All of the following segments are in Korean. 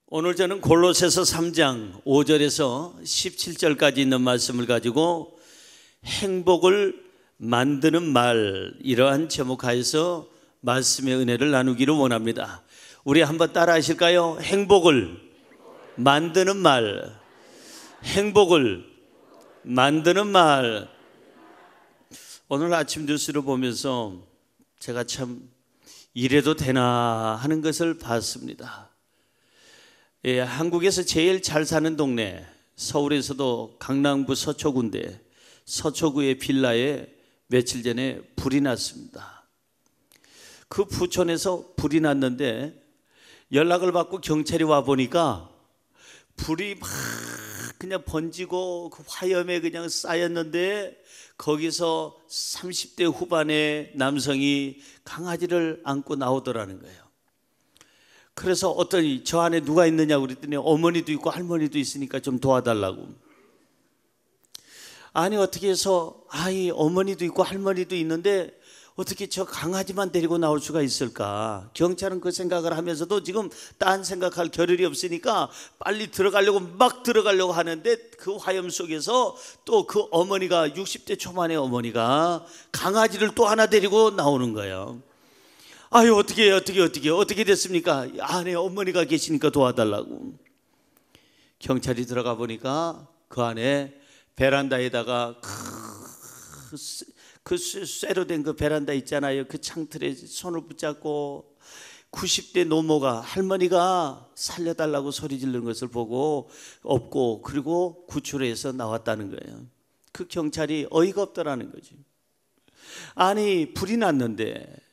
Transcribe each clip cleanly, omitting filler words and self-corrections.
오늘 저는 골로새서 3장 5절에서 17절까지 있는 말씀을 가지고 행복을 만드는 말, 이러한 제목하에서 말씀의 은혜를 나누기를 원합니다. 우리 한번 따라 하실까요? 행복을 만드는 말, 행복을 만드는 말. 오늘 아침 뉴스를 보면서 제가 참 이래도 되나 하는 것을 봤습니다. 한국에서 제일 잘 사는 동네, 서울에서도 강남구 서초구인데 서초구의 빌라에 며칠 전에 불이 났습니다. 그 부촌에서 불이 났는데 연락을 받고 경찰이 와 보니까 불이 막 그냥 번지고 그 화염에 그냥 쌓였는데 거기서 30대 후반의 남성이 강아지를 안고 나오더라는 거예요. 그래서 어떠니 저 안에 누가 있느냐고 그랬더니 어머니도 있고 할머니도 있으니까 좀 도와달라고. 아니 어떻게 해서 어머니도 있고 할머니도 있는데 어떻게 저 강아지만 데리고 나올 수가 있을까? 경찰은 그 생각을 하면서도 지금 딴 생각할 겨를이 없으니까 빨리 들어가려고 막 들어가려고 하는데 그 화염 속에서 또 그 어머니가 60대 초반의 어머니가 강아지를 또 하나 데리고 나오는 거예요. 어떻게 됐습니까? 안에 어머니가 계시니까 도와달라고. 경찰이 들어가 보니까 그 안에 베란다에다가 그 쇠로 된 그 베란다 있잖아요. 그 창틀에 손을 붙잡고 90대 노모가, 할머니가 살려달라고 소리 지르는 것을 보고 없고, 그리고 구출해서 나왔다는 거예요. 그 경찰이 어이가 없더라는 거지. 아니 불이 났는데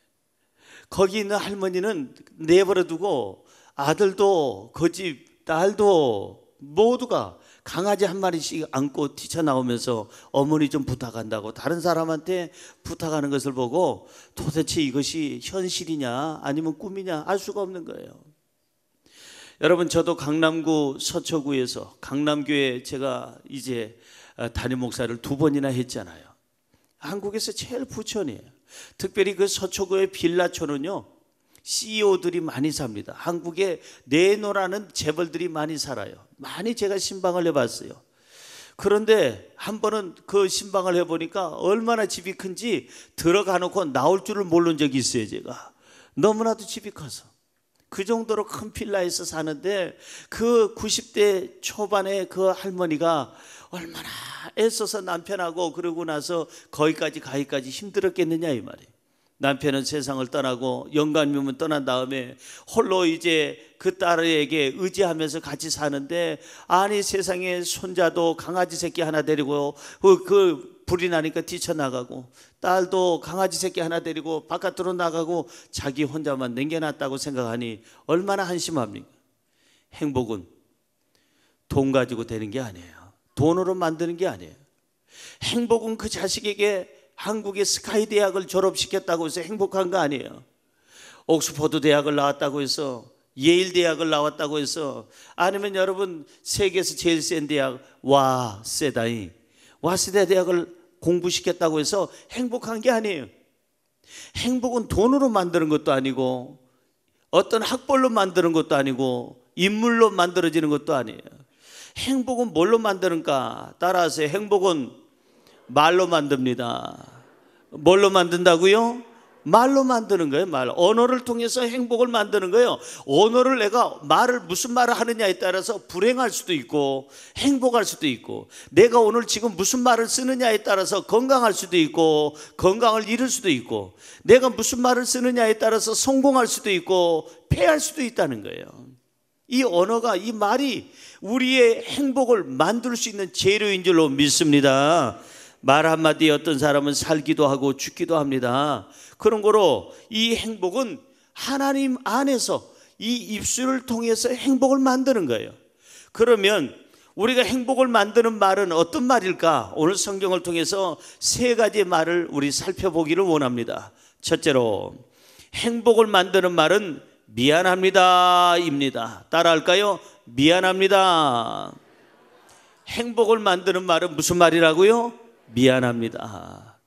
거기 있는 할머니는 내버려 두고 아들도 그 집 딸도 모두가 강아지 한 마리씩 안고 뛰쳐나오면서 어머니 좀 부탁한다고 다른 사람한테 부탁하는 것을 보고 도대체 이것이 현실이냐 아니면 꿈이냐 알 수가 없는 거예요. 여러분, 저도 강남구 서초구에서 강남교회 제가 이제 담임 목사를 2번이나 했잖아요. 한국에서 제일 부촌이에요. 특별히 그 서초구의 빌라촌은요 CEO들이 많이 삽니다. 한국에 네노라는 재벌들이 많이 살아요. 많이 제가 신방을 해봤어요. 그런데 한 번은 그 신방을 해보니까 얼마나 집이 큰지 들어가 놓고 나올 줄을 모른 적이 있어요. 제가 너무나도 집이 커서 그 정도로 큰 빌라에서 사는데 그 90대 초반의 그 할머니가 얼마나 애써서 남편하고 그러고 나서 가기까지 힘들었겠느냐 이 말이에요. 남편은 세상을 떠나고 영감님은 떠난 다음에 홀로 이제 그 딸에게 의지하면서 같이 사는데, 아니 세상에 손자도 강아지 새끼 하나 데리고 그 불이 나니까 뛰쳐나가고, 딸도 강아지 새끼 하나 데리고 바깥으로 나가고 자기 혼자만 남겨놨다고 생각하니 얼마나 한심합니까? 행복은 돈 가지고 되는 게 아니에요. 돈으로 만드는 게 아니에요. 행복은 그 자식에게 한국의 스카이 대학을 졸업시켰다고 해서 행복한 거 아니에요. 옥스퍼드 대학을 나왔다고 해서, 예일 대학을 나왔다고 해서, 아니면 여러분 세계에서 제일 센 대학 와세다이 와세다 대학을 공부시켰다고 해서 행복한 게 아니에요. 행복은 돈으로 만드는 것도 아니고 어떤 학벌로 만드는 것도 아니고 인물로 만들어지는 것도 아니에요. 행복은 뭘로 만드는가? 따라하세요. 행복은 말로 만듭니다. 뭘로 만든다고요? 말로 만드는 거예요. 말. 언어를 통해서 행복을 만드는 거예요. 언어를 내가 무슨 말을 하느냐에 따라서 불행할 수도 있고 행복할 수도 있고, 내가 오늘 지금 무슨 말을 쓰느냐에 따라서 건강할 수도 있고 건강을 잃을 수도 있고, 내가 무슨 말을 쓰느냐에 따라서 성공할 수도 있고 패할 수도 있다는 거예요. 이 언어가, 이 말이 우리의 행복을 만들 수 있는 재료인 줄로 믿습니다. 말 한마디에 어떤 사람은 살기도 하고 죽기도 합니다. 그런 거로 이 행복은 하나님 안에서 이 입술을 통해서 행복을 만드는 거예요. 그러면 우리가 행복을 만드는 말은 어떤 말일까? 오늘 성경을 통해서 3가지의 말을 우리 살펴보기를 원합니다. 첫째로, 행복을 만드는 말은 미안합니다 입니다. 따라할까요? 미안합니다. 행복을 만드는 말은 무슨 말이라고요? 미안합니다.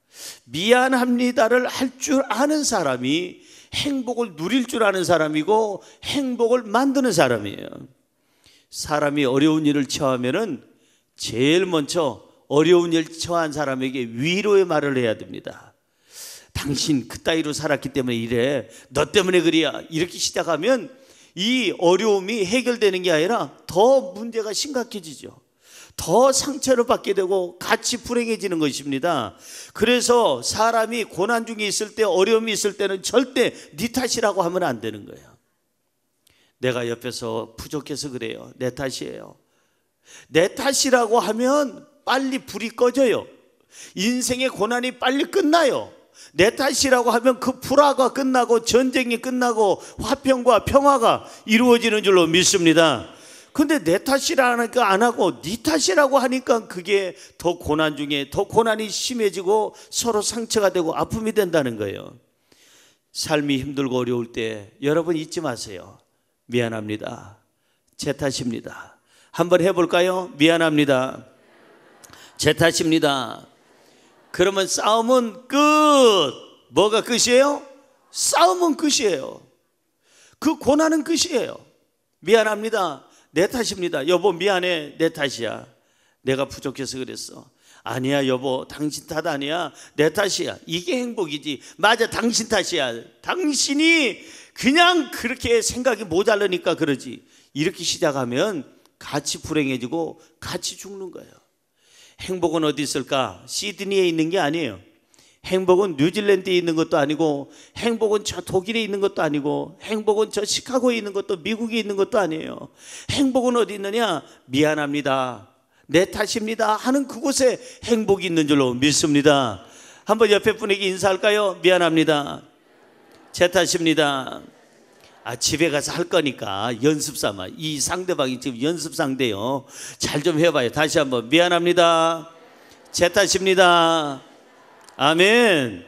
미안합니다를 할 줄 아는 사람이 행복을 누릴 줄 아는 사람이고 행복을 만드는 사람이에요. 사람이 어려운 일을 처하면은 제일 먼저 어려운 일 처한 사람에게 위로의 말을 해야 됩니다. 당신 그따위로 살았기 때문에 이래, 너 때문에 그래야, 이렇게 시작하면 이 어려움이 해결되는 게 아니라 더 문제가 심각해지죠. 더 상처를 받게 되고 같이 불행해지는 것입니다. 그래서 사람이 고난 중에 있을 때, 어려움이 있을 때는 절대 네 탓이라고 하면 안 되는 거예요. 내가 옆에서 부족해서 그래요, 내 탓이에요. 내 탓이라고 하면 빨리 불이 꺼져요. 인생의 고난이 빨리 끝나요. 내 탓이라고 하면 그 불화가 끝나고 전쟁이 끝나고 화평과 평화가 이루어지는 줄로 믿습니다. 근데 내 탓이라니까 안 하고 네 탓이라고 하니까 그게 더 고난 중에 더 고난이 심해지고 서로 상처가 되고 아픔이 된다는 거예요. 삶이 힘들고 어려울 때 여러분 잊지 마세요. 미안합니다, 제 탓입니다. 한번 해볼까요? 미안합니다, 제 탓입니다. 그러면 싸움은 끝. 뭐가 끝이에요? 싸움은 끝이에요. 그 고난은 끝이에요. 미안합니다, 내 탓입니다. 여보 미안해, 내 탓이야. 내가 부족해서 그랬어. 아니야 여보, 당신 탓 아니야, 내 탓이야. 이게 행복이지. 맞아, 당신 탓이야. 당신이 그냥 그렇게 생각이 모자라니까 그러지. 이렇게 시작하면 같이 불행해지고 같이 죽는 거예요. 행복은 어디 있을까? 시드니에 있는 게 아니에요. 행복은 뉴질랜드에 있는 것도 아니고, 행복은 저 독일에 있는 것도 아니고, 행복은 저 시카고에 있는 것도 미국에 있는 것도 아니에요. 행복은 어디 있느냐? 미안합니다, 내 탓입니다 하는 그곳에 행복이 있는 줄로 믿습니다. 한번 옆에 분에게 인사할까요? 미안합니다, 제 탓입니다. 집에 가서 할 거니까 연습 삼아. 이 상대방이 지금 연습 상대요. 잘 좀 해봐요. 다시 한번. 미안합니다, 제 탓입니다. 아멘.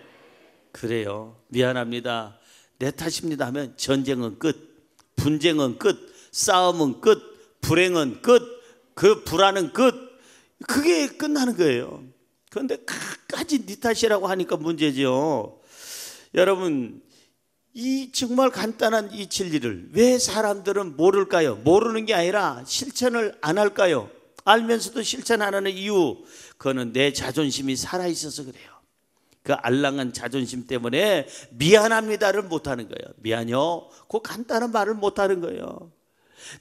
그래요. 미안합니다, 내 탓입니다 하면 전쟁은 끝, 분쟁은 끝, 싸움은 끝, 불행은 끝, 그 불안은 끝. 그게 끝나는 거예요. 그런데 끝까지 네 탓이라고 하니까 문제죠. 여러분, 이 정말 간단한 이 진리를 왜 사람들은 모를까요? 모르는 게 아니라 실천을 안 할까요? 알면서도 실천 안 하는 이유, 그거는 내 자존심이 살아있어서 그래요. 그 알랑한 자존심 때문에 미안합니다를 못하는 거예요. 미안해요, 그 간단한 말을 못하는 거예요.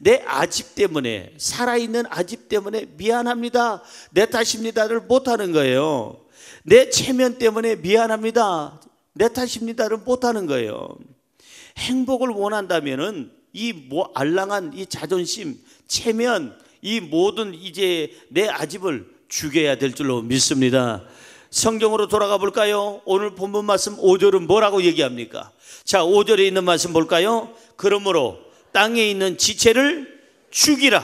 내 아집 때문에, 살아있는 아집 때문에 미안합니다, 내 탓입니다를 못하는 거예요. 내 체면 때문에 미안합니다, 내 탓입니다를 못하는 거예요. 행복을 원한다면은 이 알랑한 이 자존심, 체면, 이 모든 이제 내 아집을 죽여야 될 줄로 믿습니다. 성경으로 돌아가 볼까요? 오늘 본문 말씀 5절은 뭐라고 얘기합니까? 자, 5절에 있는 말씀 볼까요? 그러므로 땅에 있는 지체를 죽이라.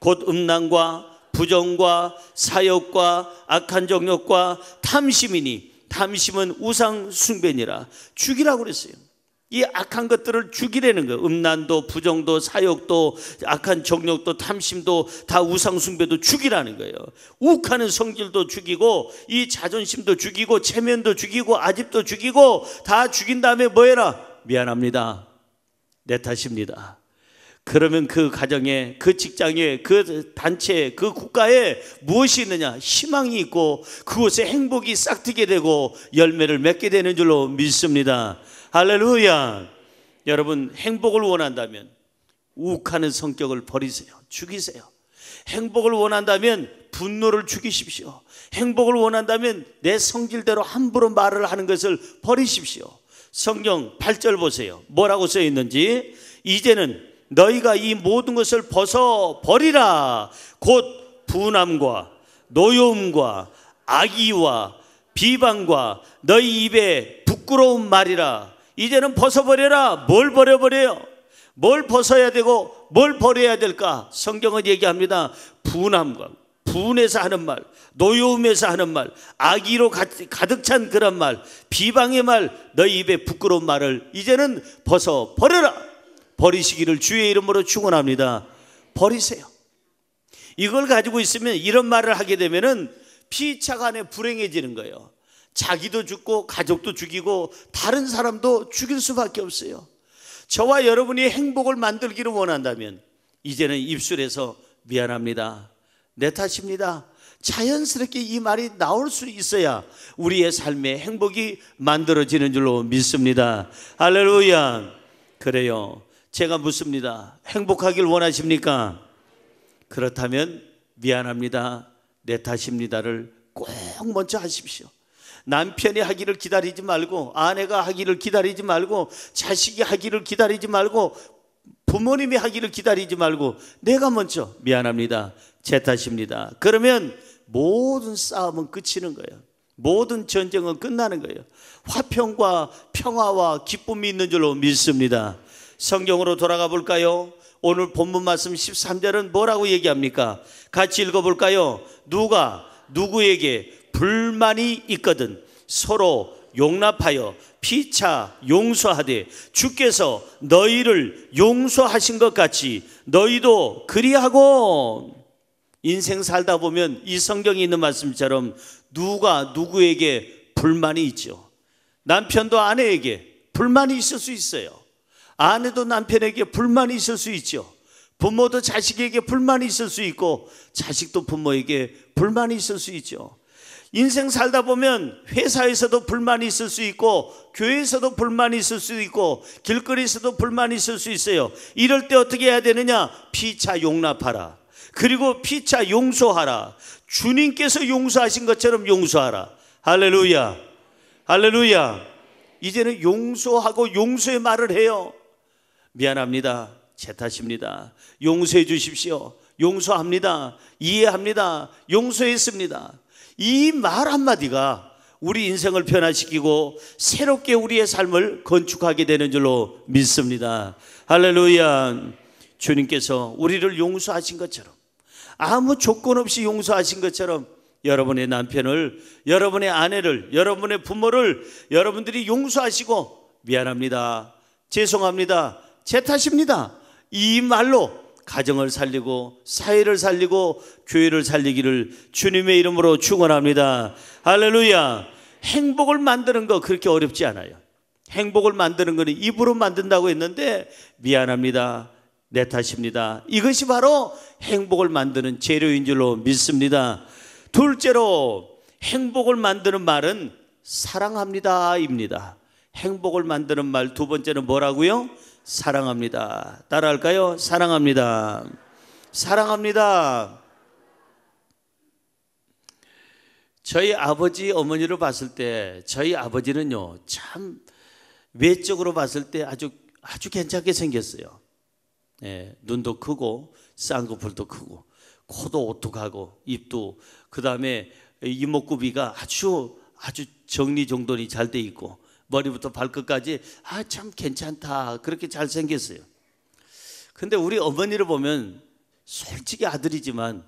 곧 음란과 부정과 사욕과 악한 정욕과 탐심이니 탐심은 우상 숭배니라. 죽이라고 그랬어요. 이 악한 것들을 죽이라는 거예요. 음란도, 부정도, 사욕도, 악한 정욕도, 탐심도, 다 우상 숭배도 죽이라는 거예요. 욱하는 성질도 죽이고, 이 자존심도 죽이고, 체면도 죽이고, 아집도 죽이고, 다 죽인 다음에 뭐 해라? 미안합니다, 내 탓입니다. 그러면 그 가정에, 그 직장에, 그 단체에, 그 국가에 무엇이 있느냐? 희망이 있고 그곳에 행복이 싹트게 되고 열매를 맺게 되는 줄로 믿습니다. 할렐루야. 여러분, 행복을 원한다면 욱하는 성격을 버리세요. 죽이세요. 행복을 원한다면 분노를 죽이십시오. 행복을 원한다면 내 성질대로 함부로 말을 하는 것을 버리십시오. 성경 8절 보세요. 뭐라고 써 있는지. 이제는 너희가 이 모든 것을 벗어 버리라. 곧 분함과 노여움과 악의와 비방과 너희 입에 부끄러운 말이라. 이제는 벗어버려라. 뭘 버려버려요? 뭘 벗어야 되고 뭘 버려야 될까? 성경은 얘기합니다. 분함과, 분해서 하는 말, 노여움에서 하는 말, 악의로 가득 찬 그런 말, 비방의 말, 너희 입에 부끄러운 말을 이제는 벗어버려라. 버리시기를 주의 이름으로 축원합니다. 버리세요. 이걸 가지고 있으면, 이런 말을 하게 되면은 피차간에 불행해지는 거예요. 자기도 죽고 가족도 죽이고 다른 사람도 죽일 수밖에 없어요. 저와 여러분이 행복을 만들기를 원한다면 이제는 입술에서 미안합니다, 내 탓입니다, 자연스럽게 이 말이 나올 수 있어야 우리의 삶의 행복이 만들어지는 줄로 믿습니다. 할렐루야. 그래요. 제가 묻습니다. 행복하길 원하십니까? 그렇다면 미안합니다, 내 탓입니다를 꼭 먼저 하십시오. 남편이 하기를 기다리지 말고, 아내가 하기를 기다리지 말고, 자식이 하기를 기다리지 말고, 부모님이 하기를 기다리지 말고 내가 먼저 미안합니다, 제 탓입니다. 그러면 모든 싸움은 끝이는 거예요. 모든 전쟁은 끝나는 거예요. 화평과 평화와 기쁨이 있는 줄로 믿습니다. 성경으로 돌아가 볼까요? 오늘 본문 말씀 13절은 뭐라고 얘기합니까? 같이 읽어볼까요? 누가 누구에게 불만이 있거든 서로 용납하여 피차 용서하되 주께서 너희를 용서하신 것 같이 너희도 그리하고. 인생 살다 보면 이 성경에 있는 말씀처럼 누가 누구에게 불만이 있죠. 남편도 아내에게 불만이 있을 수 있어요. 아내도 남편에게 불만이 있을 수 있죠. 부모도 자식에게 불만이 있을 수 있고 자식도 부모에게 불만이 있을 수 있죠. 인생 살다 보면 회사에서도 불만이 있을 수 있고 교회에서도 불만이 있을 수 있고 길거리에서도 불만이 있을 수 있어요. 이럴 때 어떻게 해야 되느냐? 피차 용납하라. 그리고 피차 용서하라. 주님께서 용서하신 것처럼 용서하라. 할렐루야, 할렐루야. 이제는 용서하고 용서의 말을 해요. 미안합니다, 제 탓입니다, 용서해 주십시오, 용서합니다, 이해합니다, 용서했습니다. 이 말 한마디가 우리 인생을 변화시키고 새롭게 우리의 삶을 건축하게 되는 줄로 믿습니다. 할렐루야. 주님께서 우리를 용서하신 것처럼, 아무 조건 없이 용서하신 것처럼 여러분의 남편을, 여러분의 아내를, 여러분의 부모를 여러분들이 용서하시고 미안합니다, 죄송합니다, 제 탓입니다, 이 말로 가정을 살리고 사회를 살리고 교회를 살리기를 주님의 이름으로 축원합니다. 할렐루야. 행복을 만드는 거 그렇게 어렵지 않아요. 행복을 만드는 거는 입으로 만든다고 했는데 미안합니다, 내 탓입니다, 이것이 바로 행복을 만드는 재료인 줄로 믿습니다. 둘째로 행복을 만드는 말은 사랑합니다 입니다. 행복을 만드는 말 두 번째는 뭐라고요? 사랑합니다. 따라할까요? 사랑합니다. 사랑합니다. 저희 아버지 어머니를 봤을 때 저희 아버지는요 참 외적으로 봤을 때 아주 괜찮게 생겼어요. 예, 눈도 크고 쌍꺼풀도 크고 코도 오뚝하고 입도, 그 다음에 이목구비가 아주 정리정돈이 잘 돼 있고 머리부터 발끝까지 참 괜찮다, 그렇게 잘 생겼어요. 근데 우리 어머니를 보면 솔직히 아들이지만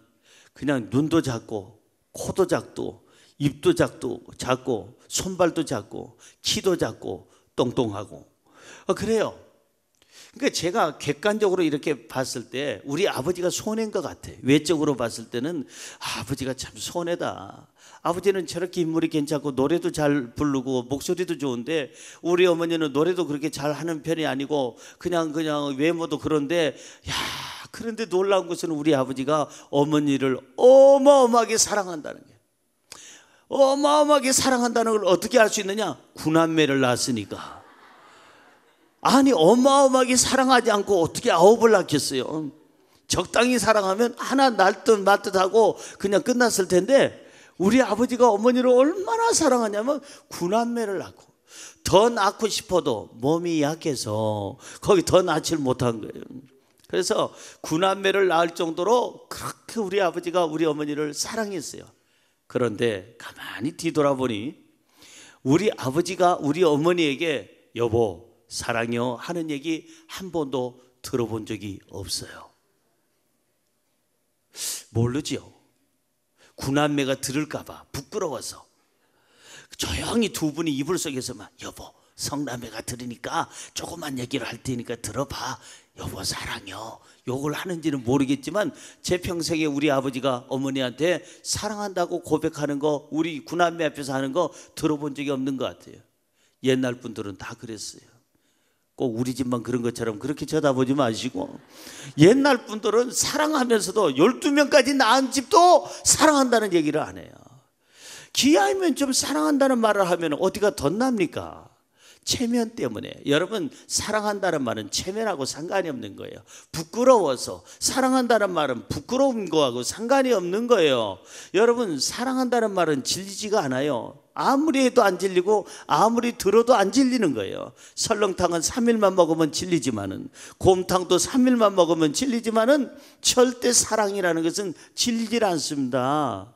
그냥 눈도 작고 코도 작고 입도 작고 손발도 작고 키도 작고 똥똥하고 그래요. 그러니까 제가 객관적으로 이렇게 봤을 때 우리 아버지가 손해인 것 같아요. 외적으로 봤을 때는 아버지가 참 손해다. 아버지는 저렇게 인물이 괜찮고 노래도 잘 부르고 목소리도 좋은데 우리 어머니는 노래도 그렇게 잘하는 편이 아니고 그냥 외모도 그런데, 그런데 놀라운 것은 우리 아버지가 어머니를 어마어마하게 사랑한다는 거예요. 어마어마하게 사랑한다는 걸 어떻게 알 수 있느냐? 구남매를 낳았으니까. 아니 어마어마하게 사랑하지 않고 어떻게 9을 낳겠어요? 적당히 사랑하면 하나 낳을 듯 말 듯 하고 그냥 끝났을 텐데 우리 아버지가 어머니를 얼마나 사랑하냐면 9남매를 낳고, 더 낳고 싶어도 몸이 약해서 거기 더 낳지를 못한 거예요. 그래서 9남매를 낳을 정도로 그렇게 우리 아버지가 우리 어머니를 사랑했어요. 그런데 가만히 뒤돌아보니 우리 아버지가 우리 어머니에게 여보 사랑해요 하는 얘기 한 번도 들어본 적이 없어요. 모르지요. 9남매가 들을까봐 부끄러워서 조용히 두 분이 이불 속에서만 여보 성남매가 들으니까 조그만 얘기를 할 테니까 들어봐, 여보 사랑해요, 욕을 하는지는 모르겠지만 제 평생에 우리 아버지가 어머니한테 사랑한다고 고백하는 거, 우리 9남매 앞에서 하는 거 들어본 적이 없는 것 같아요. 옛날 분들은 다 그랬어요. 꼭 우리 집만 그런 것처럼 그렇게 쳐다보지 마시고, 옛날 분들은 사랑하면서도 12명까지 낳은 집도 사랑한다는 얘기를 안 해요. 기아이면 좀 사랑한다는 말을 하면 어디가 덧납니까? 체면 때문에. 여러분, 사랑한다는 말은 체면하고 상관이 없는 거예요. 부끄러워서. 사랑한다는 말은 부끄러운 거하고 상관이 없는 거예요. 여러분, 사랑한다는 말은 질리지가 않아요. 아무리 해도 안 질리고 아무리 들어도 안 질리는 거예요. 설렁탕은 3일만 먹으면 질리지만은, 곰탕도 3일만 먹으면 질리지만은, 절대 사랑이라는 것은 질리질 않습니다.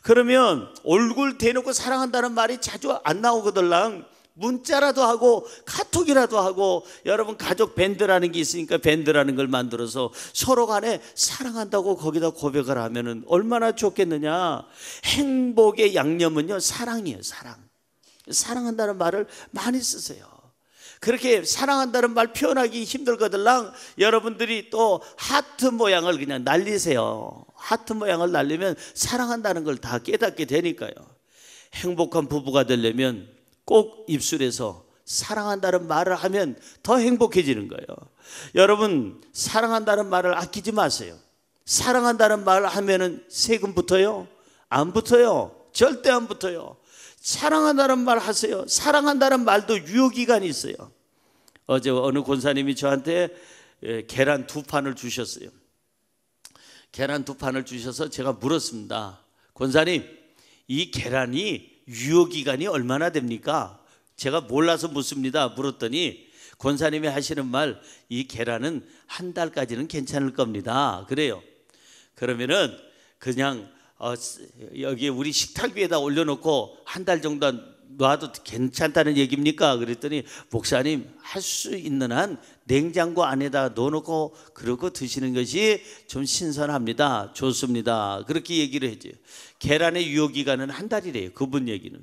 그러면 얼굴 대놓고 사랑한다는 말이 자주 안 나오거들랑 문자라도 하고 카톡이라도 하고, 여러분 가족 밴드라는 게 있으니까 밴드라는 걸 만들어서 서로 간에 사랑한다고 거기다 고백을 하면은 얼마나 좋겠느냐. 행복의 양념은요, 사랑이에요. 사랑한다는 말을 많이 쓰세요. 그렇게 사랑한다는 말 표현하기 힘들거들랑 여러분들이 또 하트 모양을 그냥 날리세요. 하트 모양을 날리면 사랑한다는 걸 다 깨닫게 되니까요. 행복한 부부가 되려면 꼭 입술에서 사랑한다는 말을 하면 더 행복해지는 거예요. 여러분, 사랑한다는 말을 아끼지 마세요. 사랑한다는 말을 하면은 세금 붙어요? 안 붙어요. 절대 안 붙어요. 사랑한다는 말 하세요. 사랑한다는 말도 유효기간이 있어요. 어제 어느 권사님이 저한테 계란 2판을 주셨어요. 계란 2판을 주셔서 제가 물었습니다. 권사님, 이 계란이 유효기간이 얼마나 됩니까? 제가 몰라서 묻습니다. 물었더니 권사님이 하시는 말, 이 계란은 한 달까지는 괜찮을 겁니다. 그래요. 그러면은 그냥 여기 우리 식탁 위에다 올려놓고 한 달 정도 놔도 괜찮다는 얘기입니까? 그랬더니 목사님, 할 수 있는 한 냉장고 안에다 넣어놓고 그러고 드시는 것이 좀 신선합니다. 좋습니다. 그렇게 얘기를 해줘요. 계란의 유효기간은 한 달이래요. 그분 얘기는.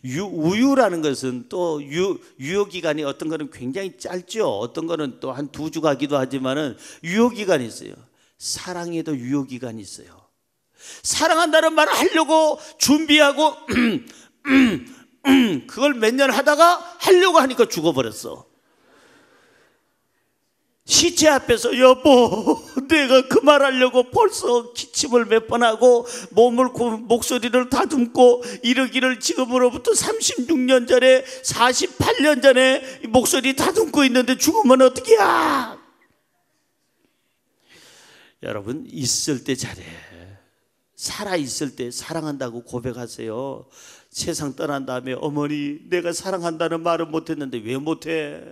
우유라는 것은 또 유효기간이 어떤 거는 굉장히 짧죠. 어떤 거는 또 한 2주 가기도 하지만은 유효기간이 있어요. 사랑에도 유효기간이 있어요. 사랑한다는 말을 하려고 준비하고 그걸 몇 년 하다가 하려고 하니까 죽어버렸어. 시체 앞에서 여보, 내가 그 말하려고 벌써 기침을 몇 번 하고 목소리를 다듬고 이러기를 지금으로부터 36년 전에 48년 전에 목소리 다듬고 있는데 죽으면 어떡이야. 여러분, 있을 때 잘해. 살아있을 때 사랑한다고 고백하세요. 세상 떠난 다음에 어머니, 내가 사랑한다는 말을 못했는데 왜 못해?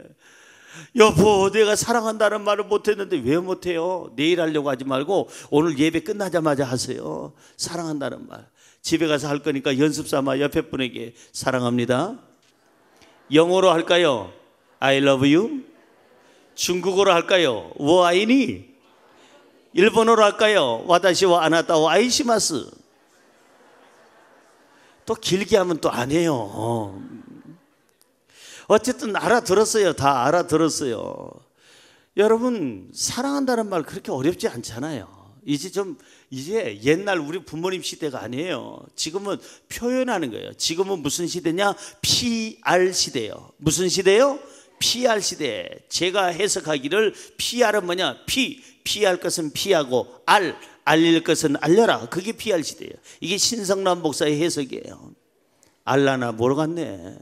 여보, 내가 사랑한다는 말을 못했는데 왜 못해요? 내일 하려고 하지 말고 오늘 예배 끝나자마자 하세요. 사랑한다는 말. 집에 가서 할 거니까 연습 삼아 옆에 분에게 사랑합니다. 영어로 할까요? I love you. 중국어로 할까요? 워아이니. 일본어로 할까요? 와다시와 아나타와 아이시마스. 또 길게 하면 또 안 해요. 어쨌든 알아들었어요. 다 알아들었어요. 여러분, 사랑한다는 말 그렇게 어렵지 않잖아요. 이제 옛날 우리 부모님 시대가 아니에요. 지금은 표현하는 거예요. 지금은 무슨 시대냐? PR 시대예요. 무슨 시대요? PR 시대. 제가 해석하기를 PR은 뭐냐? 피할 것은 피하고 알릴 것은 알려라. 그게 PR 시대예요. 이게 신성남 목사의 해석이에요. 알라나 모르겠네.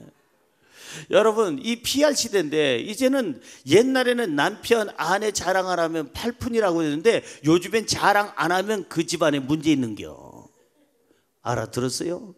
여러분, 이 PR 시대인데 이제는 옛날에는 남편 아내 자랑하라면 팔푼이라고 했는데 요즘엔 자랑 안 하면 그 집안에 문제 있는겨. 알아들었어요?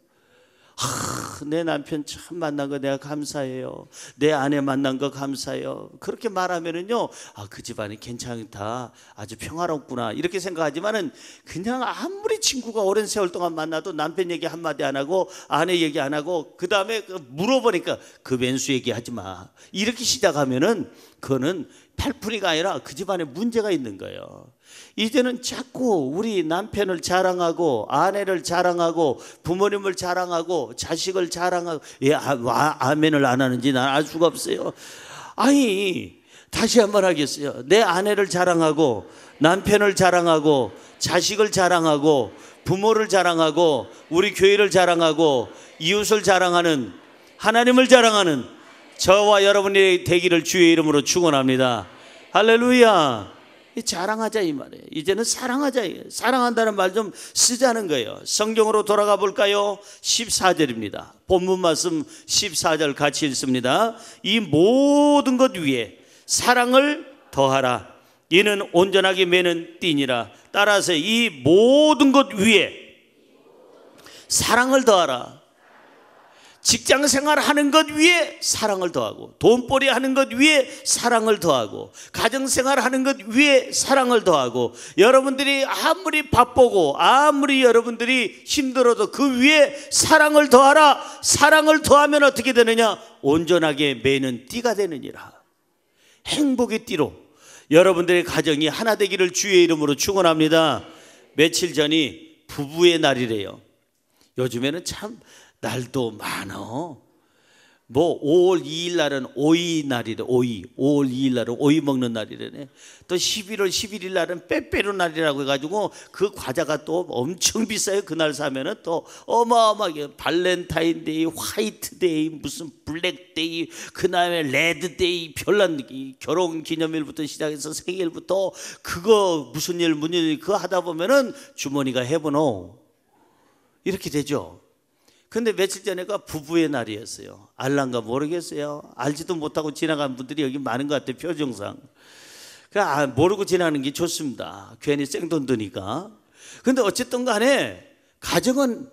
내 남편 참 만난 거 내가 감사해요. 내 아내 만난 거 감사해요. 그렇게 말하면은요, 그 집안이 괜찮다, 아주 평화롭구나 이렇게 생각하지만은 그냥 아무리 친구가 오랜 세월 동안 만나도 남편 얘기 한마디 안 하고 아내 얘기 안 하고 그 다음에 물어보니까 그 왼수 얘기하지 마 이렇게 시작하면은 그거는 팔풀이가 아니라 그 집안에 문제가 있는 거예요. 이제는 자꾸 우리 남편을 자랑하고 아내를 자랑하고 부모님을 자랑하고 자식을 자랑하고, 아멘을 안 하는지 난 알 수가 없어요. 아니, 다시 한번 하겠어요. 내 아내를 자랑하고 남편을 자랑하고 자식을 자랑하고 부모를 자랑하고 우리 교회를 자랑하고 이웃을 자랑하는, 하나님을 자랑하는 저와 여러분의 되기를 주의 이름으로 축원합니다. 할렐루야. 자랑하자 이 말이에요. 이제는 사랑하자. 사랑한다는 말 좀 쓰자는 거예요. 성경으로 돌아가 볼까요? 14절입니다. 본문 말씀 14절 같이 읽습니다. 이 모든 것 위에 사랑을 더하라. 이는 온전하게 매는 띠니라. 따라서 이 모든 것 위에 사랑을 더하라. 직장 생활하는 것 위에 사랑을 더하고, 돈벌이 하는 것 위에 사랑을 더하고, 가정 생활하는 것 위에 사랑을 더하고, 여러분들이 아무리 바쁘고 아무리 여러분들이 힘들어도 그 위에 사랑을 더하라. 사랑을 더하면 어떻게 되느냐? 온전하게 매는 띠가 되느니라. 행복의 띠로 여러분들의 가정이 하나 되기를 주의 이름으로 축원합니다. 며칠 전이 부부의 날이래요. 요즘에는 참 날도 많어. 뭐 5월 2일 날은 오이 날이래. 오이. 5월 2일 날은 오이 먹는 날이래네. 또 11월 11일 날은 빼빼로 날이라고 해가지고 그 과자가 또 엄청 비싸요. 그날 사면은 또 어마어마하게 발렌타인데이, 화이트데이, 무슨 블랙데이, 그 다음에 레드데이, 별난 결혼 기념일부터 시작해서 생일부터 그거 무슨 일 그거 하다 보면은 주머니가 해보노 이렇게 되죠. 근데 며칠 전에가 부부의 날이었어요. 알란가 모르겠어요. 알지도 못하고 지나간 분들이 여기 많은 것 같아요. 표정상. 모르고 지나가는 게 좋습니다. 괜히 생돈 드니까. 근데 어쨌든 간에 가정은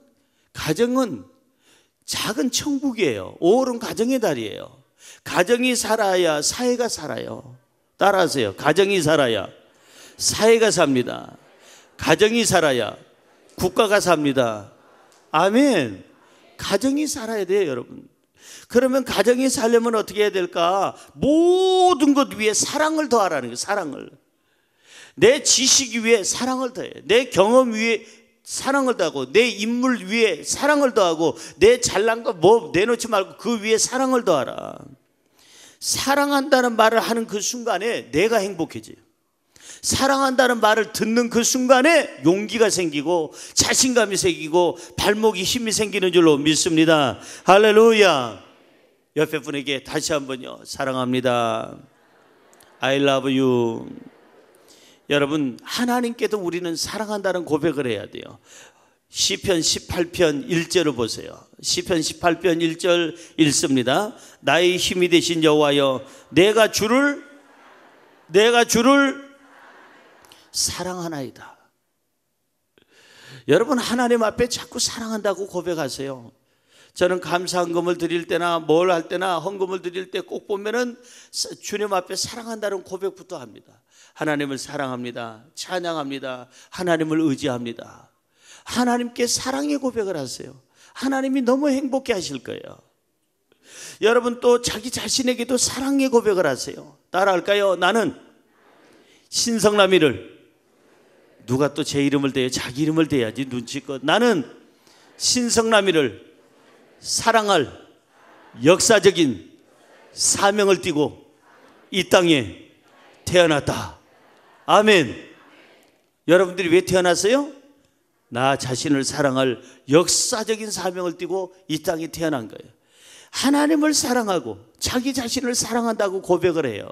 작은 천국이에요. 5월은 가정의 달이에요. 가정이 살아야 사회가 살아요. 따라하세요. 가정이 살아야 사회가 삽니다. 가정이 살아야 국가가 삽니다. 아멘. 가정이 살아야 돼요, 여러분. 그러면 가정이 살려면 어떻게 해야 될까? 모든 것 위에 사랑을 더하라는 거예요. 사랑을. 내 지식 위에 사랑을 더해. 내 경험 위에 사랑을 더하고, 내 인물 위에 사랑을 더하고, 내 잘난 거 뭐 내놓지 말고 그 위에 사랑을 더하라. 사랑한다는 말을 하는 그 순간에 내가 행복해져요. 사랑한다는 말을 듣는 그 순간에 용기가 생기고 자신감이 생기고 발목이 힘이 생기는 줄로 믿습니다. 할렐루야. 옆에 분에게 다시 한번요. 사랑합니다. I love you. 여러분, 하나님께도 우리는 사랑한다는 고백을 해야 돼요. 시편 18편 1절을 보세요. 시편 18편 1절 읽습니다. 나의 힘이 되신 여호와여, 내가 주를 사랑하나이다. 여러분, 하나님 앞에 자꾸 사랑한다고 고백하세요. 저는 감사헌금을 드릴 때나 뭘 할 때나 헌금을 드릴 때 꼭 보면은 주님 앞에 사랑한다는 고백부터 합니다. 하나님을 사랑합니다. 찬양합니다. 하나님을 의지합니다. 하나님께 사랑의 고백을 하세요. 하나님이 너무 행복해 하실 거예요. 여러분, 또 자기 자신에게도 사랑의 고백을 하세요. 따라할까요? 나는 신성남이를, 누가 또 제 이름을 대요? 자기 이름을 대야지 눈치껏. 나는 신성남이를 사랑할 역사적인 사명을 띠고 이 땅에 태어났다. 아멘. 여러분들이 왜 태어났어요? 나 자신을 사랑할 역사적인 사명을 띠고 이 땅에 태어난 거예요. 하나님을 사랑하고 자기 자신을 사랑한다고 고백을 해요.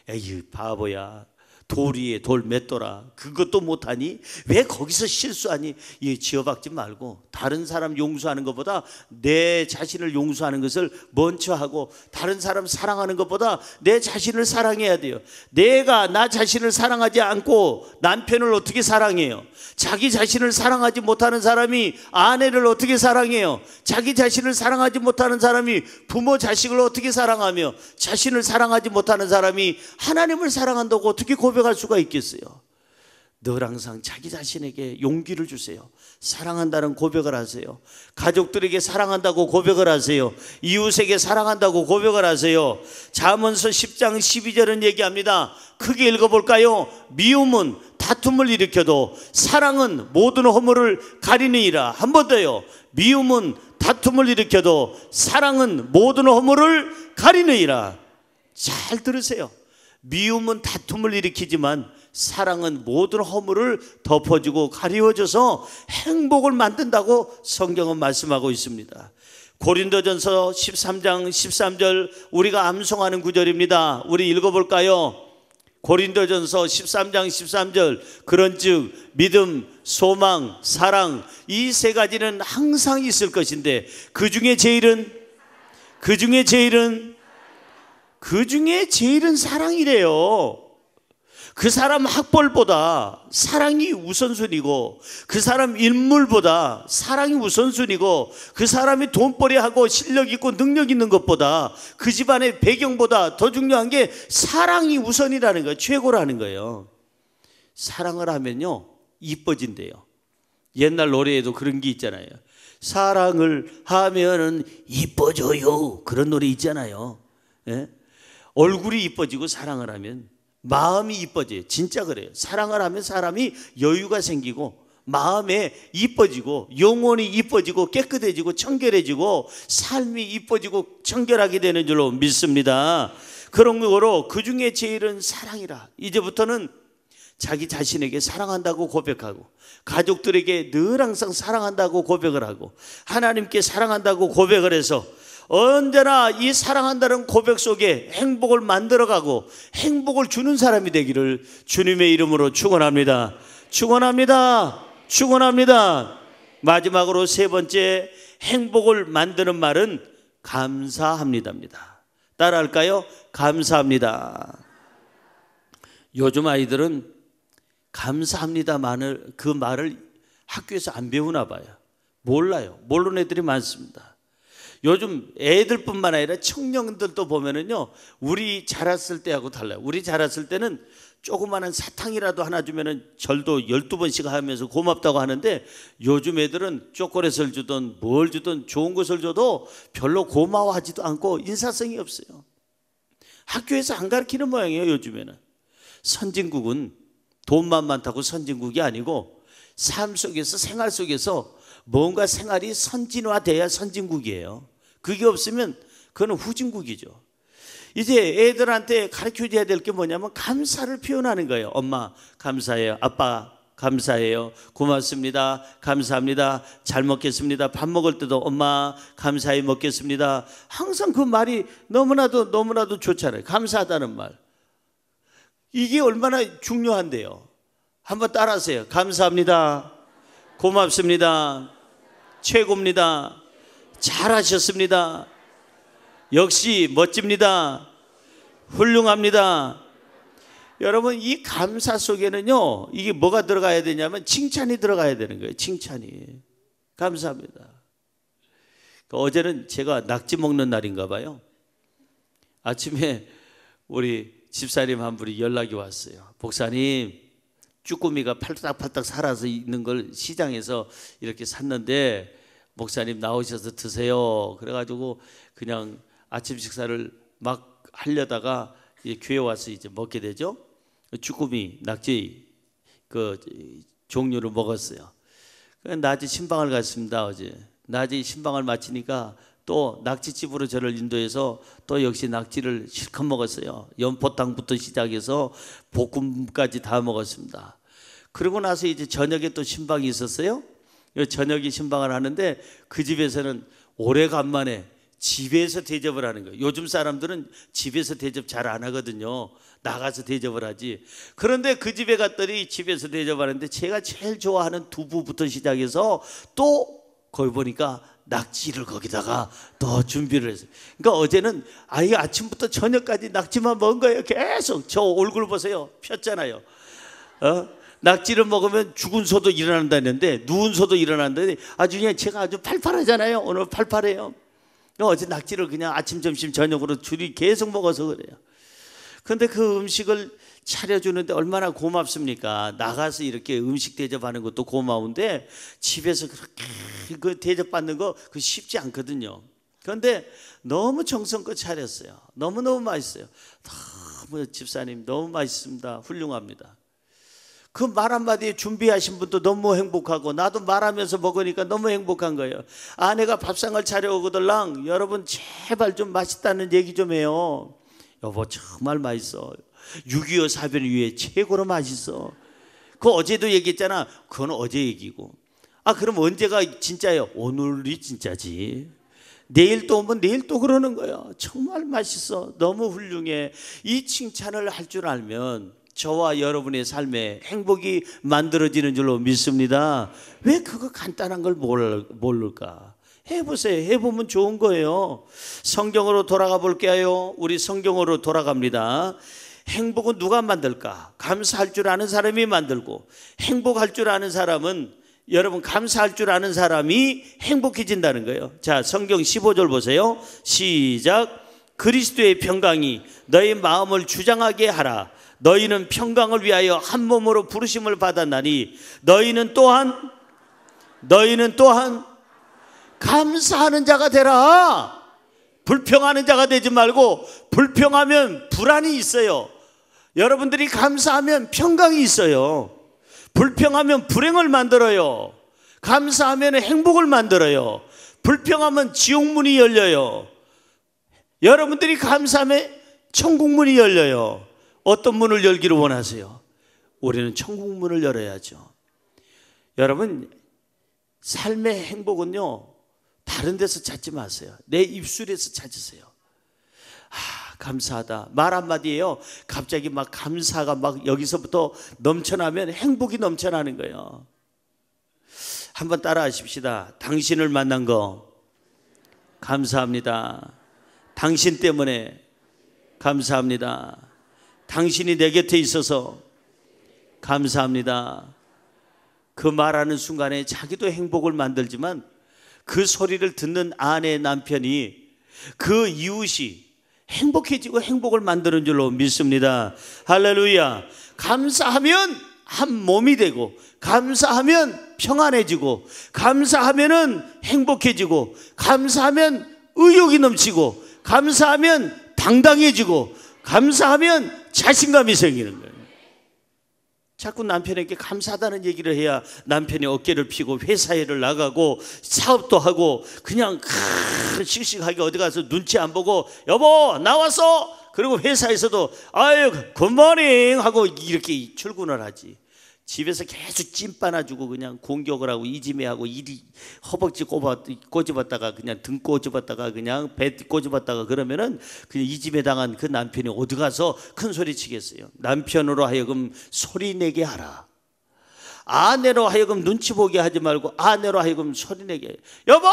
에이 바보야, 돌 위에 돌 맺더라. 그것도 못하니 왜 거기서 실수하니? 지어박지 말고 다른 사람 용서하는 것보다 내 자신을 용서하는 것을 먼저 하고, 다른 사람 사랑하는 것보다 내 자신을 사랑해야 돼요. 내가 나 자신을 사랑하지 않고 남편을 어떻게 사랑해요? 자기 자신을 사랑하지 못하는 사람이 아내를 어떻게 사랑해요? 자기 자신을 사랑하지 못하는 사람이 부모 자식을 어떻게 사랑하며, 자신을 사랑하지 못하는 사람이 하나님을 사랑한다고 어떻게 고백할 수가 있겠어요? 늘 항상 자기 자신에게 용기를 주세요. 사랑한다는 고백을 하세요. 가족들에게 사랑한다고 고백을 하세요. 이웃에게 사랑한다고 고백을 하세요. 잠언서 10장 12절은 얘기합니다. 크게 읽어볼까요? 미움은 다툼을 일으켜도 사랑은 모든 허물을 가리느니라. 한 번 더요. 미움은 다툼을 일으켜도 사랑은 모든 허물을 가리느니라. 잘 들으세요. 미움은 다툼을 일으키지만 사랑은 모든 허물을 덮어주고 가리워줘서 행복을 만든다고 성경은 말씀하고 있습니다. 고린도전서 13장 13절 우리가 암송하는 구절입니다. 우리 읽어볼까요? 고린도전서 13장 13절 그런즉 믿음, 소망, 사랑 이 세 가지는 항상 있을 것인데 그 중에 제일은 사랑이래요. 그 사람 학벌보다 사랑이 우선순위고, 그 사람 인물보다 사랑이 우선순위고, 그 사람이 돈벌이하고 실력 있고 능력 있는 것보다, 그 집안의 배경보다 더 중요한 게 사랑이 우선이라는 거예요. 최고라는 거예요. 사랑을 하면요 이뻐진대요. 옛날 노래에도 그런 게 있잖아요. 사랑을 하면은 이뻐져요. 그런 노래 있잖아요. 예? 얼굴이 이뻐지고 사랑을 하면 마음이 이뻐져요. 진짜 그래요. 사랑을 하면 사람이 여유가 생기고 마음에 이뻐지고 영혼이 이뻐지고 깨끗해지고 청결해지고 삶이 이뻐지고 청결하게 되는 줄로 믿습니다. 그런 거로 그 중에 제일은 사랑이라. 이제부터는 자기 자신에게 사랑한다고 고백하고, 가족들에게 늘 항상 사랑한다고 고백을 하고, 하나님께 사랑한다고 고백을 해서 언제나 이 사랑한다는 고백 속에 행복을 만들어가고 행복을 주는 사람이 되기를 주님의 이름으로 축원합니다. 축원합니다. 축원합니다. 마지막으로 세 번째, 행복을 만드는 말은 감사합니다입니다. 따라할까요? 감사합니다. 요즘 아이들은 감사합니다 그 말을 학교에서 안 배우나 봐요. 몰라요. 모르는 애들이 많습니다. 요즘 애들뿐만 아니라 청년들도 보면은요, 우리 자랐을 때하고 달라요. 우리 자랐을 때는 조그마한 사탕이라도 하나 주면은 절도 12번씩 하면서 고맙다고 하는데, 요즘 애들은 초콜릿을 주든 뭘 주든 좋은 것을 줘도 별로 고마워하지도 않고 인사성이 없어요. 학교에서 안 가르치는 모양이에요. 요즘에는 선진국은 돈만 많다고 선진국이 아니고 삶 속에서, 생활 속에서 뭔가 생활이 선진화돼야 선진국이에요. 그게 없으면 그건 후진국이죠. 이제 애들한테 가르쳐줘야 될 게 뭐냐면 감사를 표현하는 거예요. 엄마 감사해요. 아빠 감사해요. 고맙습니다. 감사합니다. 잘 먹겠습니다. 밥 먹을 때도 엄마 감사히 먹겠습니다. 항상 그 말이 너무나도 좋잖아요. 감사하다는 말. 이게 얼마나 중요한데요. 한번 따라하세요. 감사합니다. 고맙습니다. 최고입니다. 잘하셨습니다. 역시 멋집니다. 훌륭합니다. 여러분, 이 감사 속에는요, 이게 뭐가 들어가야 되냐면 칭찬이 들어가야 되는 거예요. 칭찬이. 감사합니다. 어제는 제가 낙지 먹는 날인가 봐요. 아침에 우리 집사님 한 분이 연락이 왔어요. 목사님, 쭈꾸미가 팔딱팔딱 살아서 있는 걸 시장에서 이렇게 샀는데 목사님 나오셔서 드세요. 그래가지고 그냥 아침 식사를 막 하려다가 교회 와서 이제 먹게 되죠. 쭈꾸미, 낙지 그 종류를 먹었어요. 낮에 신방을 갔습니다. 어제 낮에 신방을 마치니까 또 낙지집으로 저를 인도해서 또 역시 낙지를 실컷 먹었어요. 연포탕부터 시작해서 볶음까지 다 먹었습니다. 그러고 나서 이제 저녁에 또 신방이 있었어요. 저녁에 신방을 하는데 그 집에서는 오래간만에 집에서 대접을 하는 거예요. 요즘 사람들은 집에서 대접 잘 안 하거든요. 나가서 대접을 하지. 그런데 그 집에 갔더니 집에서 대접하는데 제가 제일 좋아하는 두부부터 시작해서 또 거기 보니까 낙지를 거기다가 더 준비를 했어요. 그러니까 어제는 아예 아침부터 저녁까지 낙지만 먹은 거예요. 계속. 저 얼굴 보세요. 폈잖아요. 낙지를 먹으면 죽은 소도 일어난다는데, 누운 소도 일어난다는데, 아주 그냥 제가 아주 팔팔하잖아요. 오늘 팔팔해요. 어제 낙지를 그냥 아침, 점심, 저녁으로 줄이 계속 먹어서 그래요. 그런데 그 음식을 차려주는데 얼마나 고맙습니까? 나가서 이렇게 음식 대접하는 것도 고마운데 집에서 그렇게 그 대접받는 거 그 쉽지 않거든요. 그런데 너무 정성껏 차렸어요. 너무너무 맛있어요. 너무 집사님 너무 맛있습니다. 훌륭합니다. 그 말 한마디에 준비하신 분도 너무 행복하고 나도 말하면서 먹으니까 너무 행복한 거예요. 아내가 밥상을 차려오거들랑 여러분 제발 좀 맛있다는 얘기 좀 해요. 여보 정말 맛있어. 6.25 사변 위에 최고로 맛있어. 그거 어제도 얘기했잖아. 그건 어제 얘기고. 그럼 언제가 진짜예요? 오늘이 진짜지. 내일 또 오면 내일 또 그러는 거예요. 정말 맛있어, 너무 훌륭해. 이 칭찬을 할 줄 알면 저와 여러분의 삶에 행복이 만들어지는 줄로 믿습니다. 왜 그거 간단한 걸 모를까? 해보세요. 해보면 좋은 거예요. 성경으로 돌아가 볼게요. 우리 성경으로 돌아갑니다. 행복은 누가 만들까? 감사할 줄 아는 사람이 만들고, 행복할 줄 아는 사람은, 여러분, 감사할 줄 아는 사람이 행복해진다는 거예요. 자, 성경 15절 보세요. 시작. 그리스도의 평강이 너희 마음을 주장하게 하라. 너희는 평강을 위하여 한 몸으로 부르심을 받았나니 너희는 또한 감사하는 자가 되라. 불평하는 자가 되지 말고, 불평하면 불안이 있어요. 여러분들이 감사하면 평강이 있어요. 불평하면 불행을 만들어요. 감사하면 행복을 만들어요. 불평하면 지옥문이 열려요. 여러분들이 감사하면 천국문이 열려요. 어떤 문을 열기를 원하세요? 우리는 천국문을 열어야죠. 여러분, 삶의 행복은요, 다른 데서 찾지 마세요. 내 입술에서 찾으세요. 감사하다. 말 한마디예요. 갑자기 막 감사가 막 여기서부터 넘쳐나면 행복이 넘쳐나는 거예요. 한번 따라 하십시다. 당신을 만난 거 감사합니다. 당신 때문에 감사합니다. 당신이 내 곁에 있어서 감사합니다. 그 말하는 순간에 자기도 행복을 만들지만 그 소리를 듣는 아내, 남편이, 그 이웃이 행복해지고 행복을 만드는 줄로 믿습니다. 할렐루야. 감사하면 한 몸이 되고, 감사하면 평안해지고, 감사하면 행복해지고, 감사하면 의욕이 넘치고, 감사하면 당당해지고, 감사하면 자신감이 생기는 거예요. 자꾸 남편에게 감사하다는 얘기를 해야 남편이 어깨를 펴고 회사 일을 나가고 사업도 하고, 그냥 씩씩하게 어디 가서 눈치 안 보고 여보 나왔어? 그리고 회사에서도 아유 굿모닝 하고 이렇게 출근을 하지. 집에서 계속 찜 빨아주고 그냥 공격을 하고 이지매하고 이리 허벅지 꼬집었다가 그냥 등 꼬집었다가 그냥 배 꼬집었다가 그러면은 그냥 이지매 당한 그 남편이 어디 가서 큰 소리 치겠어요? 남편으로 하여금 소리 내게 하라. 아내로 하여금 눈치 보게 하지 말고 아내로 하여금 소리 내게. 여보,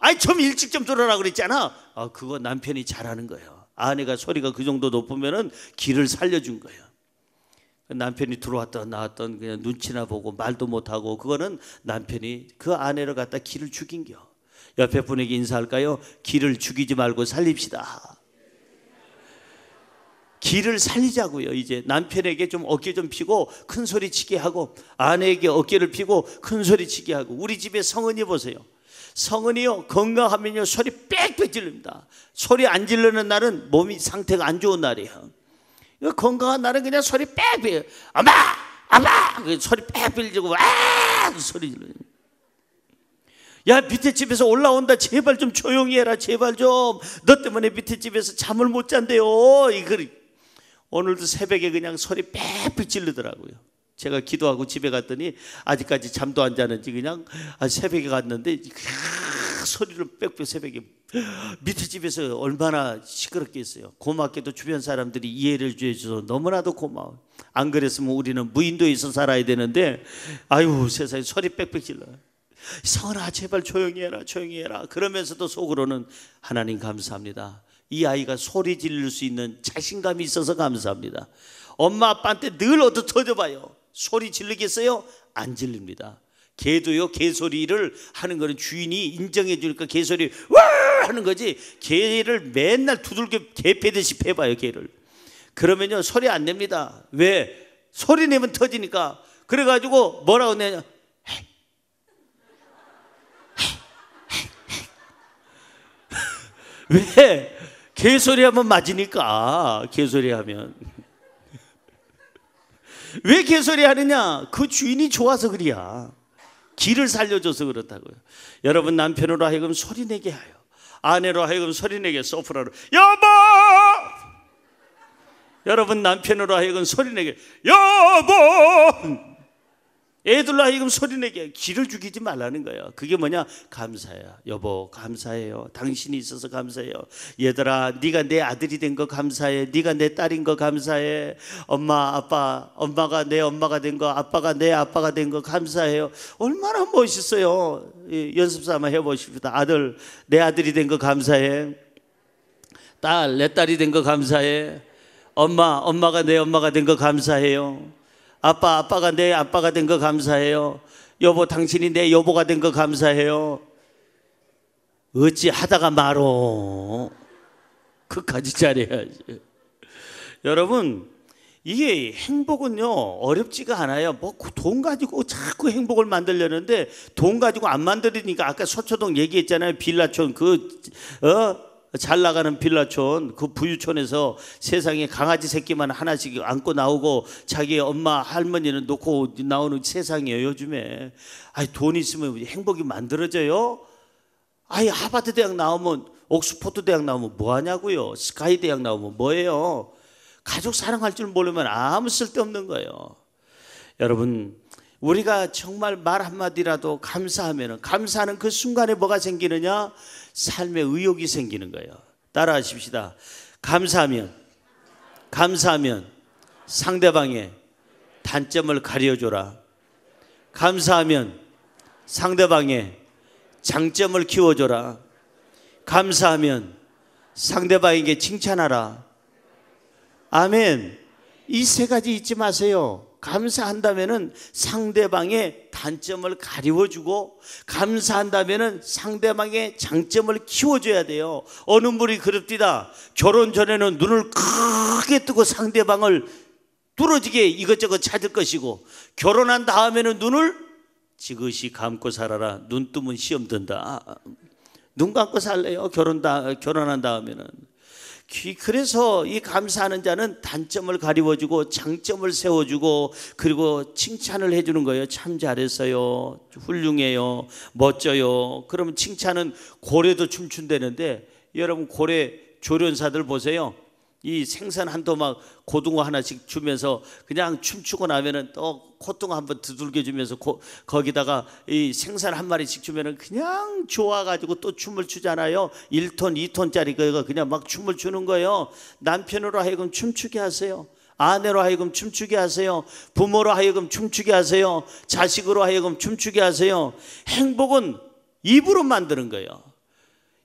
아이 좀 일찍 좀 들어라 그랬잖아. 그거 남편이 잘하는 거예요. 아내가 소리가 그 정도 높으면은 길을 살려준 거예요. 남편이 들어왔던 나왔던 그냥 눈치나 보고 말도 못하고, 그거는 남편이 그 아내를 갖다 기를 죽인겨. 옆에 분에게 인사할까요? 기를 죽이지 말고 살립시다. 기를 살리자고요. 이제 남편에게 좀 어깨 좀 피고 큰 소리 치게 하고, 아내에게 어깨를 피고 큰 소리 치게 하고. 우리 집에 성은이 보세요. 성은이요, 건강하면요 소리 빽빽 질릅니다. 소리 안 지르는 날은 몸이 상태가 안 좋은 날이에요. 건강한 날은 그냥 소리 빽빽, 아마 소리 빽빽 지르고 소리 질러. 야, 밑에 집에서 올라온다, 제발 좀 조용히 해라, 제발 좀. 너 때문에 밑에 집에서 잠을 못 잔대요. 오늘도 새벽에 그냥 소리 빽빽 지르더라고요. 제가 기도하고 집에 갔더니 아직까지 잠도 안 자는지 그냥 새벽에 갔는데 소리를 빽빽 새벽에. 밑에 집에서 얼마나 시끄럽게 했어요. 고맙게도 주변 사람들이 이해를 해줘서 너무나도 고마워. 안 그랬으면 우리는 무인도에서 살아야 되는데, 아유 세상에 소리 빽빽 질러. 성은아 제발 조용히 해라, 조용히 해라. 그러면서도 속으로는 하나님 감사합니다. 이 아이가 소리 지를 수 있는 자신감이 있어서 감사합니다. 엄마 아빠한테 늘 얻어 터져봐요. 소리 지르겠어요? 안 질립니다. 개도요, 개소리를 하는 거는 주인이 인정해 주니까 개소리 와 하는 거지, 개를 맨날 두들겨 개 패듯이 패봐요 개를. 그러면요 소리 안 냅니다. 왜? 소리 내면 터지니까. 그래가지고 뭐라고 내냐, 왜? 개소리 하면 맞으니까. 개소리 하면. 왜 개소리 하느냐? 그 주인이 좋아서 그래야. 기를 살려줘서 그렇다고요. 여러분, 남편으로 하여금 소리내게 하여, 아내로 하여금 소리내게, 소프라로 여보! 여러분, 남편으로 하여금 소리내게 여보! 애들로 하여금 소리내게 기를 죽이지 말라는 거예요. 그게 뭐냐? 감사해요. 여보 감사해요. 당신이 있어서 감사해요. 얘들아 네가 내 아들이 된 거 감사해. 네가 내 딸인 거 감사해. 엄마 아빠, 엄마가 내 엄마가 된 거, 아빠가 내 아빠가 된 거 감사해요. 얼마나 멋있어요. 연습 삼아 해보십시다. 아들 내 아들이 된 거 감사해. 딸 내 딸이 된 거 감사해. 엄마가 내 엄마가 된 거 감사해요. 아빠가 내 아빠가 된 거 감사해요. 여보 당신이 내 여보가 된 거 감사해요. 어찌 하다가 말어. 그까지 잘해야지. 여러분 이게 행복은요 어렵지가 않아요. 뭐 돈 가지고 자꾸 행복을 만들려는데 돈 가지고 안 만들으니까 아까 서초동 얘기했잖아요. 빌라촌 잘 나가는 빌라촌 그 부유촌에서 세상에 강아지 새끼만 하나씩 안고 나오고 자기 엄마 할머니는 놓고 나오는 세상이에요 요즘에. 아이 돈 있으면 행복이 만들어져요? 아이 하버드 대학 나오면 옥스퍼드 대학 나오면 뭐 하냐고요? 스카이 대학 나오면 뭐예요? 가족 사랑할 줄 모르면 아무 쓸데없는 거예요. 여러분 우리가 정말 말 한마디라도 감사하면 감사하는 그 순간에 뭐가 생기느냐? 삶의 의욕이 생기는 거예요. 따라하십시다. 감사하면 상대방의 단점을 가려줘라. 감사하면 상대방의 장점을 키워줘라. 감사하면 상대방에게 칭찬하라. 아멘. 이 세 가지 잊지 마세요. 감사한다면은 상대방의 단점을 가리워주고 감사한다면은 상대방의 장점을 키워줘야 돼요. 어느 분이 그럽디다. 결혼 전에는 눈을 크게 뜨고 상대방을 뚫어지게 이것저것 찾을 것이고 결혼한 다음에는 눈을 지그시 감고 살아라. 눈 뜨면 시험 든다. 눈 감고 살래요. 결혼한 다음에는. 그래서 이 감사하는 자는 단점을 가리워주고 장점을 세워주고 그리고 칭찬을 해주는 거예요. 참 잘했어요. 훌륭해요. 멋져요. 그러면 칭찬은 고래도 춤춘다는데 여러분 고래 조련사들 보세요. 이 생선 한 토막 고등어 하나씩 주면서 그냥 춤추고 나면은 또 콧등어 한번 두들겨 주면서 거기다가 이 생선 한 마리씩 주면은 그냥 좋아가지고 또 춤을 추잖아요. 1톤 2톤짜리 그거 그냥 막 춤을 추는 거예요. 남편으로 하여금 춤추게 하세요. 아내로 하여금 춤추게 하세요. 부모로 하여금 춤추게 하세요. 자식으로 하여금 춤추게 하세요. 행복은 입으로 만드는 거예요.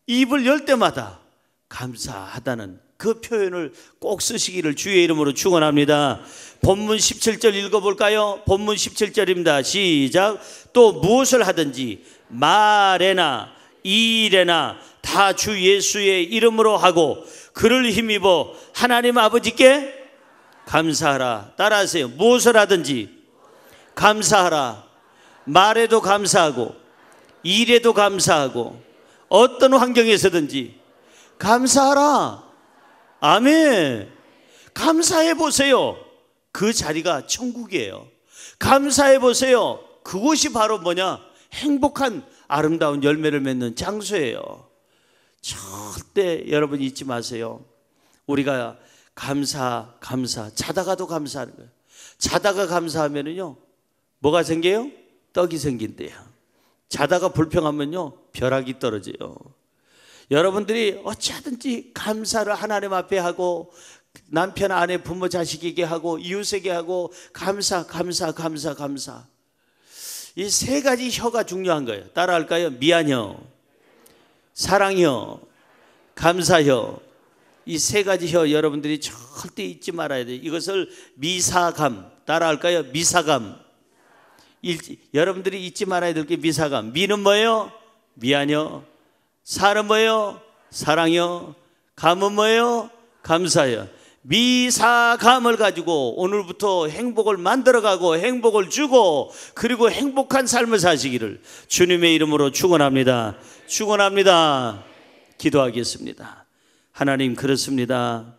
입을 열 때마다 감사하다는 그 표현을 꼭 쓰시기를 주의 이름으로 축원합니다. 본문 17절 읽어볼까요? 본문 17절입니다. 시작. 또 무엇을 하든지 말에나 일에나 다 주 예수의 이름으로 하고 그를 힘입어 하나님 아버지께 감사하라. 따라하세요. 무엇을 하든지 감사하라. 말에도 감사하고 일에도 감사하고 어떤 환경에서든지 감사하라. 아멘. 감사해 보세요. 그 자리가 천국이에요. 감사해 보세요. 그곳이 바로 뭐냐? 행복한 아름다운 열매를 맺는 장소예요. 절대 여러분 잊지 마세요. 우리가 감사 자다가도 감사하는 거예요. 자다가 감사하면은요 뭐가 생겨요? 떡이 생긴대요. 자다가 불평하면요 벼락이 떨어져요. 여러분들이 어찌하든지 감사를 하나님 앞에 하고 남편, 아내, 부모, 자식에게 하고 이웃에게 하고 감사 이 세 가지 혀가 중요한 거예요. 따라할까요? 미안혀, 사랑혀, 감사혀. 이 세 가지 혀 여러분들이 절대 잊지 말아야 돼요. 이것을 미사감. 따라할까요? 미사감. 여러분들이 잊지 말아야 될 게 미사감. 미는 뭐예요? 미안혀. 사는 뭐예요? 사랑이요. 감은 뭐예요? 감사요. 미사감을 가지고 오늘부터 행복을 만들어가고 행복을 주고 그리고 행복한 삶을 사시기를 주님의 이름으로 축원합니다. 축원합니다. 기도하겠습니다. 하나님 그렇습니다.